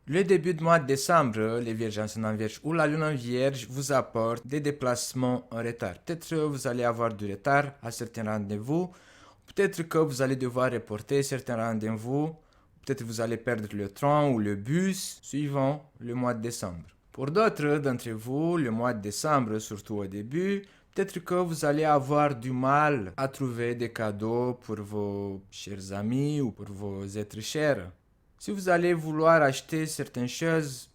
Le début du mois de décembre, les vierges ascendant vierge ou la lune en vierge vous apporte des déplacements en retard. Peut-être vous allez avoir du retard à certains rendez-vous. Peut-être que vous allez devoir reporter certains rendez-vous. Peut-être vous allez perdre le train ou le bus suivant le mois de décembre. Pour d'autres d'entre vous, le mois de décembre, surtout au début, peut-être que vous allez avoir du mal à trouver des cadeaux pour vos chers amis ou pour vos êtres chers. Si vous allez vouloir acheter certaines choses,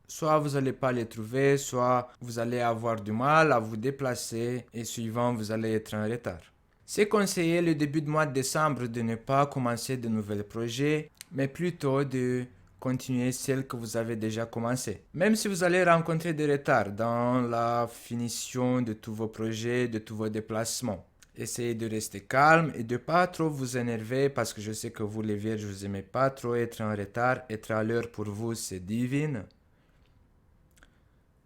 soit vous n'allez pas les trouver, soit vous allez avoir du mal à vous déplacer et suivant vous allez être en retard. C'est conseillé le début du mois de décembre de ne pas commencer de nouveaux projets, mais plutôt de continuer celles que vous avez déjà commencé. Même si vous allez rencontrer des retards dans la finition de tous vos projets, de tous vos déplacements. Essayez de rester calme et de pas trop vous énerver parce que je sais que vous les vierges, vous aimez pas trop être en retard. Être à l'heure pour vous, c'est divin.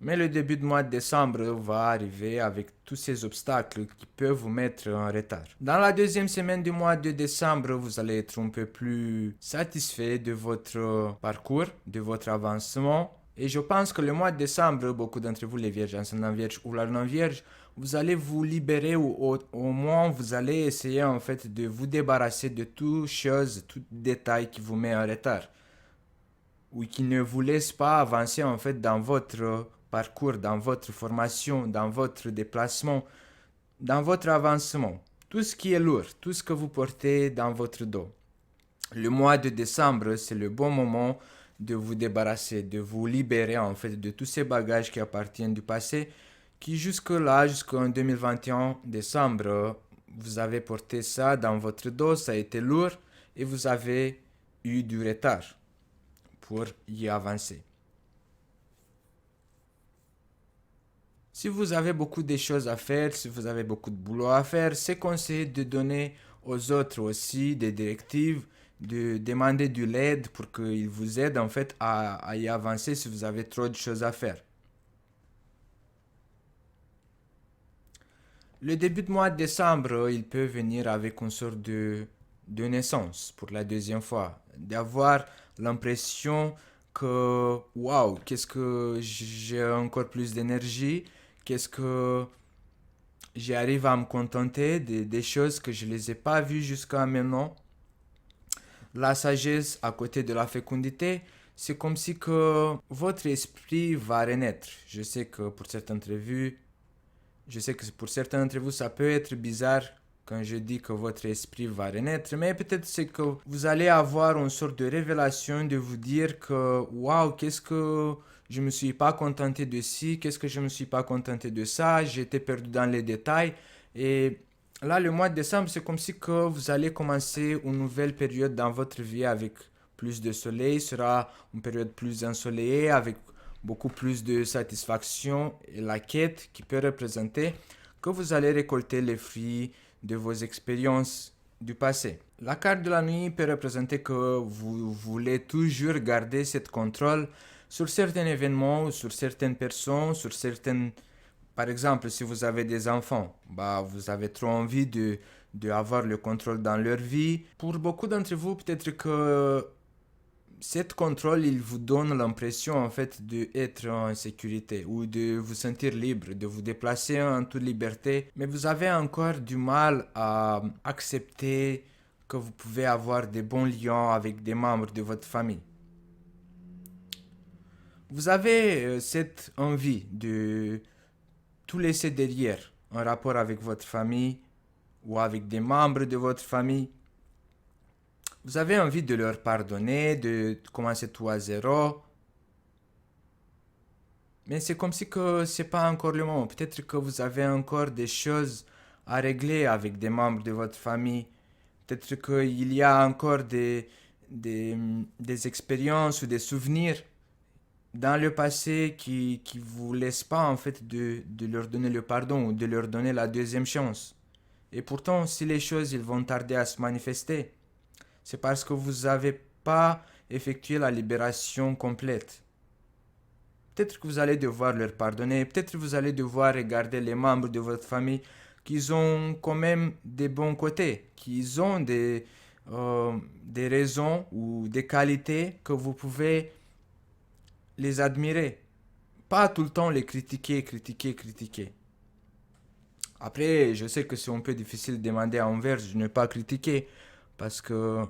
Mais le début du mois de décembre va arriver avec tous ces obstacles qui peuvent vous mettre en retard. Dans la deuxième semaine du mois de décembre, vous allez être un peu plus satisfait de votre parcours, de votre avancement. Et je pense que le mois de décembre, beaucoup d'entre vous, les vierges, ascendant vierge ou la non-vierge, vous allez vous libérer ou au moins vous allez essayer en fait de vous débarrasser de toute chose, tout détail qui vous met en retard ou qui ne vous laisse pas avancer en fait dans votre parcours, dans votre formation, dans votre déplacement, dans votre avancement. Tout ce qui est lourd, tout ce que vous portez dans votre dos. Le mois de décembre, c'est le bon moment de vous débarrasser, de vous libérer en fait de tous ces bagages qui appartiennent du passé, qui jusque-là, jusqu'en 2021, décembre, vous avez porté ça dans votre dos, ça a été lourd et vous avez eu du retard pour y avancer. Si vous avez beaucoup de choses à faire, si vous avez beaucoup de boulot à faire, c'est conseillé de donner aux autres aussi des directives, de demander de l'aide pour qu'ils vous aident en fait à y avancer si vous avez trop de choses à faire. Le début de mois de décembre, il peut venir avec une sorte de naissance pour la deuxième fois, d'avoir l'impression que waouh, qu'est-ce que j'ai encore plus d'énergie, qu'est-ce que j'arrive à me contenter des choses que je ne les ai pas vues jusqu'à maintenant. La sagesse à côté de la fécondité, c'est comme si que votre esprit va renaître. Je sais que pour certains d'entre vous, ça peut être bizarre quand je dis que votre esprit va renaître, mais peut-être c'est que vous allez avoir une sorte de révélation de vous dire que waouh, qu'est-ce que je me suis pas contenté de ci, qu'est-ce que je me suis pas contenté de ça, j'étais perdu dans les détails et là le mois de décembre c'est comme si que vous allez commencer une nouvelle période dans votre vie avec plus de soleil, sera une période plus ensoleillée avec beaucoup plus de satisfaction et la quête qui peut représenter que vous allez récolter les fruits de vos expériences du passé. La carte de la nuit peut représenter que vous voulez toujours garder cette contrôle sur certains événements, sur certaines personnes, sur certaines... Par exemple, si vous avez des enfants, vous avez trop envie de avoir le contrôle dans leur vie. Pour beaucoup d'entre vous, peut-être que cet contrôle, il vous donne l'impression en fait d'être en sécurité ou de vous sentir libre, de vous déplacer en toute liberté, mais vous avez encore du mal à accepter que vous pouvez avoir des bons liens avec des membres de votre famille. Vous avez cette envie de tout laisser derrière en rapport avec votre famille ou avec des membres de votre famille. Vous avez envie de leur pardonner, de commencer tout à zéro. Mais c'est comme si que c'est pas encore le moment. Peut-être que vous avez encore des choses à régler avec des membres de votre famille. Peut-être qu'il y a encore des expériences ou des souvenirs dans le passé qui vous laissent pas en fait de leur donner le pardon ou de leur donner la deuxième chance. Et pourtant, si les choses ils vont tarder à se manifester, c'est parce que vous n'avez pas effectué la libération complète. Peut-être que vous allez devoir leur pardonner, peut-être que vous allez devoir regarder les membres de votre famille qui ont quand même des bons côtés, qui ont des raisons ou des qualités que vous pouvez les admirer. Pas tout le temps les critiquer, critiquer, critiquer. Après, je sais que c'est un peu difficile de demander à un vierge de ne pas critiquer, parce que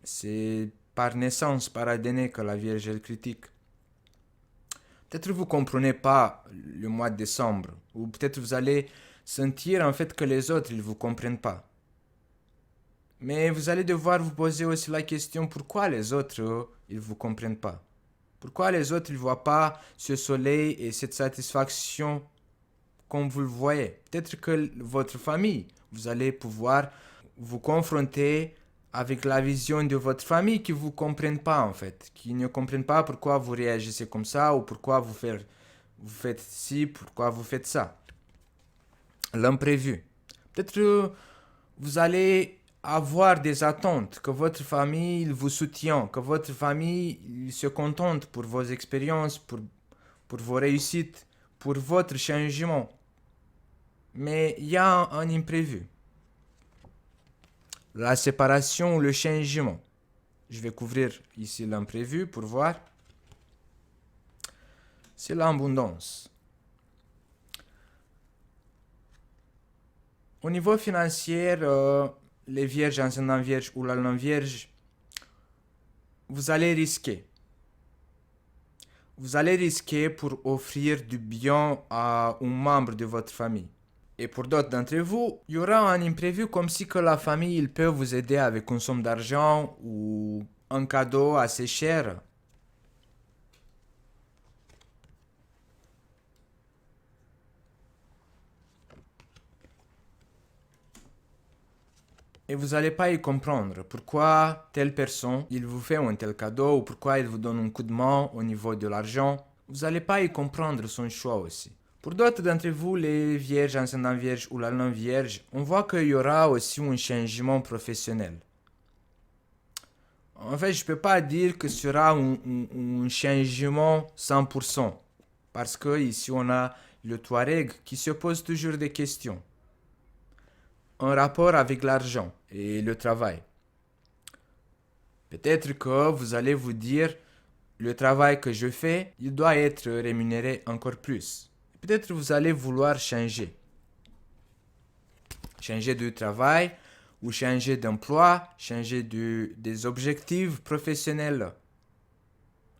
c'est par naissance, par ADN que la Vierge elle critique. Peut-être vous comprenez pas le mois de décembre, ou peut-être vous allez sentir en fait que les autres ils vous comprennent pas. Mais vous allez devoir vous poser aussi la question pourquoi les autres ils vous comprennent pas. Pourquoi les autres ils voient pas ce soleil et cette satisfaction comme vous le voyez. Peut-être que votre famille, vous allez pouvoir vous confronter avec la vision de votre famille qui ne vous comprennent pas en fait, qui ne comprennent pas pourquoi vous réagissez comme ça ou pourquoi vous faites ci, pourquoi vous faites ça. L'imprévu. Peut-être vous allez avoir des attentes, que votre famille il vous soutient, que votre famille il se contente pour vos expériences, pour vos réussites, pour votre changement. Mais il y a un imprévu. La séparation ou le changement. Je vais couvrir ici l'imprévu pour voir. C'est l'abondance. Au niveau financier, les vierges, ascendant vierge ou la non-vierge, vous allez risquer. Vous allez risquer pour offrir du bien à un membre de votre famille. Et pour d'autres d'entre vous, il y aura un imprévu comme si que la famille il peut vous aider avec une somme d'argent ou un cadeau assez cher. Et vous n'allez pas y comprendre pourquoi telle personne il vous fait un tel cadeau ou pourquoi il vous donne un coup de main au niveau de l'argent. Vous n'allez pas y comprendre son choix aussi. Pour d'autres d'entre vous, les vierges, ascendant vierge ou la non-vierge, on voit qu'il y aura aussi un changement professionnel. En fait, je ne peux pas dire que ce sera un changement 100%. Parce que ici, on a le Touareg qui se pose toujours des questions. En rapport avec l'argent et le travail. Peut-être que vous allez vous dire, le travail que je fais, il doit être rémunéré encore plus. Peut-être vous allez vouloir changer. Changer de travail ou changer d'emploi, changer des objectifs professionnels.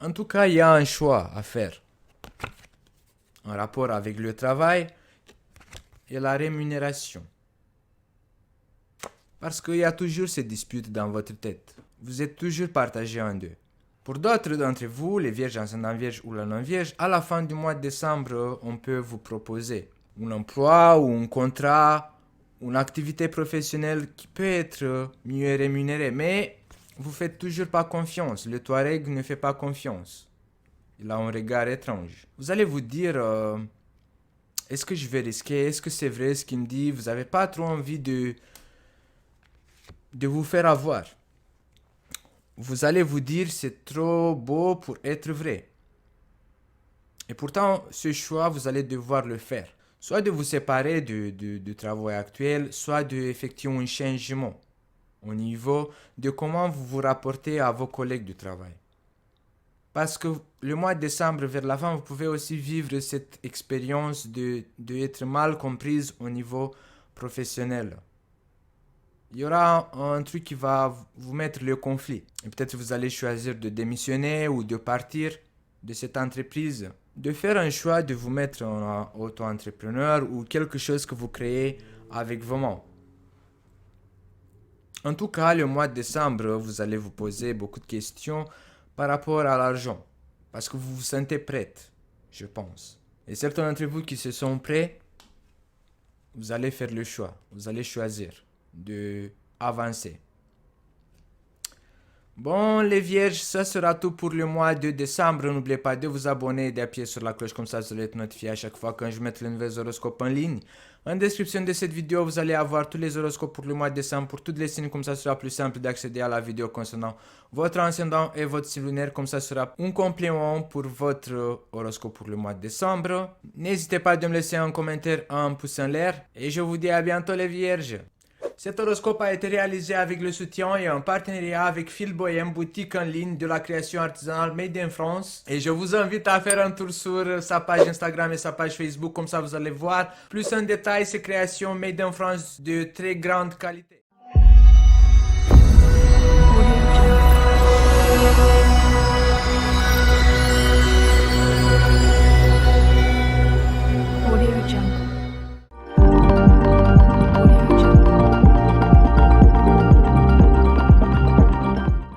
En tout cas, il y a un choix à faire en rapport avec le travail et la rémunération. Parce qu'il y a toujours ces disputes dans votre tête. Vous êtes toujours partagé en deux. Pour d'autres d'entre vous, les vierges, ascendant vierge ou la non-vierge, à la fin du mois de décembre, on peut vous proposer un emploi ou un contrat, une activité professionnelle qui peut être mieux rémunérée. Mais vous faites toujours pas confiance. Le Touareg ne fait pas confiance. Il a un regard étrange. Vous allez vous dire, est-ce que je vais risquer? Est-ce que c'est vrai ce qu'il me dit? Vous n'avez pas trop envie de vous faire avoir. Vous allez vous dire c'est trop beau pour être vrai. Et pourtant, ce choix, vous allez devoir le faire. Soit de vous séparer du travail actuel, soit d'effectuer un changement au niveau de comment vous vous rapportez à vos collègues du travail. Parce que le mois de décembre, vers la fin, vous pouvez aussi vivre cette expérience de être mal comprise au niveau professionnel. Il y aura un truc qui va vous mettre le conflit. Et peut-être vous allez choisir de démissionner ou de partir de cette entreprise. De faire un choix de vous mettre en auto-entrepreneur ou quelque chose que vous créez avec vos mains. En tout cas, le mois de décembre, vous allez vous poser beaucoup de questions par rapport à l'argent. Parce que vous vous sentez prête, je pense. Et certains d'entre vous qui se sont prêts, vous allez faire le choix. Vous allez choisir de avancer. Bon, les vierges, ça sera tout pour le mois de décembre. N'oubliez pas de vous abonner et d'appuyer sur la cloche comme ça vous allez être notifié à chaque fois quand je mette les nouveaux horoscopes en ligne. En description de cette vidéo, vous allez avoir tous les horoscopes pour le mois de décembre pour toutes les signes, comme ça sera plus simple d'accéder à la vidéo concernant votre ascendant et votre signe lunaire, comme ça sera un complément pour votre horoscope pour le mois de décembre. N'hésitez pas à me laisser un commentaire, un pouce en l'air et je vous dis à bientôt les vierges. Cet horoscope a été réalisé avec le soutien et en partenariat avec Phil Bohem, boutique en ligne de la création artisanale Made in France. Et je vous invite à faire un tour sur sa page Instagram et sa page Facebook, comme ça vous allez voir plus en détail ces créations Made in France de très grande qualité.